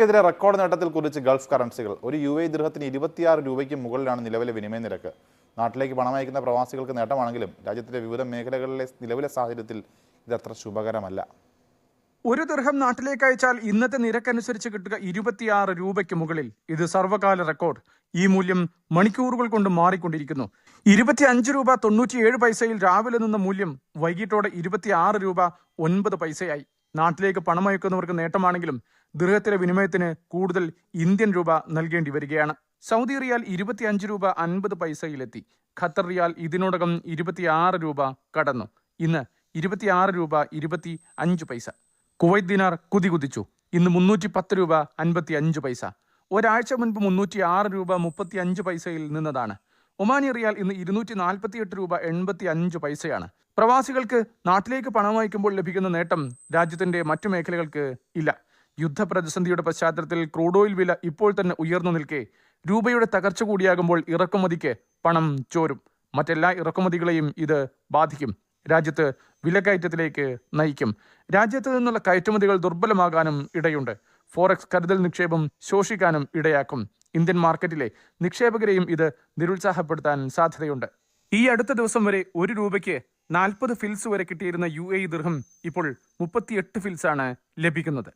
എതിരെ റെക്കോർഡ് നേട്ടത്തിൽ കുറിച്ച് ഗൾഫ് കറൻസികൾ. ഒരു UAE ദിർഹത്തിന് 26 രൂപയ്ക്ക് മുകളിലാണ് നിലവിലെ വിനിമയ നിരക്ക്. നാട്ടിലേക്ക് പണം അയക്കുന്ന പ്രവാസികൾക്ക് നേട്ടമാണെങ്കിലും രാജ്യത്തിന്റെ വിവിധ മേഖലകളിലെ നിലവിലെ സാഹചര്യത്തിൽ ഇതത്ര ശുഭകരമല്ല. ഒരു ദിർഹം നാട്ടിലേക്ക് അയച്ചാൽ ഇന്നത്തെ നിരക്കനുസരിച്ച് കിട്ടുക 26 രൂപയ്ക്ക് മുകളിൽ. ഇത് സർവ്വകാല റെക്കോർഡ്. ഈ മൂല്യം മണിക്കൂറുകൾ കൊണ്ട് മാറിക്കൊണ്ടിരിക്കുന്നു. 25 രൂപ 97 പൈസയിൽ രാവിലെ നിന്ന മൂല്യം വൈകിട്ടോടെ 26 രൂപ 9 പൈസയായി. നാട്ടിലേക്ക് പണം അയക്കുന്നവർക്ക് നേട്ടമാണെങ്കിലും ദിർഹത്തിലെ വിനിമയത്തിന് കൂടുതൽ ഇന്ത്യൻ രൂപ നൽകേണ്ടി വരികയാണ്. സൗദി റിയാൽ 25 രൂപ 50 പൈസയിലെത്തി. ഖത്തർ റിയാൽ ഇതിനോടകം 26 രൂപ കടന്നു. ഇന്ന് 26 രൂപ 25 പൈസ. കുവൈറ്റ് ദിനാർ കുതിച്ചു. ഇന്ന് 310 രൂപ 55 പൈസ. ഒരാഴ്ച മുൻപ് 306 രൂപ 35 പൈസയിൽ നിന്നതാണ്. ഒമാനി റിയാൽ ഇന്ന് 248 രൂപ 85 പൈസയാണ്. പ്രവാസികൾക്ക് നാട്ടിലേക്ക് പണം അയക്കുമ്പോൾ ലഭിക്കുന്ന നേട്ടം രാജ്യത്തിന്റെ മറ്റു മേഖലകൾക്ക് ഇല്ല. യുദ്ധപ്രതിസന്ധിയുടെ പശ്ചാത്തലത്തിൽ ക്രൂഡ് ഓയിൽ വില ഇപ്പോൾ തന്നെ ഉയർന്നു നിൽക്കെ രൂപയുടെ തകർച്ച കൂടിയാകുമ്പോൾ ഇറക്കുമതിക്ക് പണം ചോരും. മറ്റെല്ലാ ഇറക്കുമതികളെയും ഇത് ബാധിക്കും. രാജ്യത്ത് വിലക്കയറ്റത്തിലേക്ക് നയിക്കും. രാജ്യത്ത് നിന്നുള്ള കയറ്റുമതികൾ ദുർബലമാകാനും ഇടയുണ്ട്. ഫോറക്സ് കരുതൽ നിക്ഷേപം ശോഷിക്കാനും ഇടയാക്കും. ഇന്ത്യൻ മാർക്കറ്റിലെ നിക്ഷേപകരെയും ഇത് നിരുത്സാഹപ്പെടുത്താൻ സാധ്യതയുണ്ട്. ഈ അടുത്ത ദിവസം വരെ 1 രൂപയ്ക്ക് 40 ഫിൽസ് വരെ കിട്ടിയിരുന്ന UAE ദിർഹം ഇപ്പോൾ 38 ഫിൽസാണ് ലഭിക്കുന്നത്.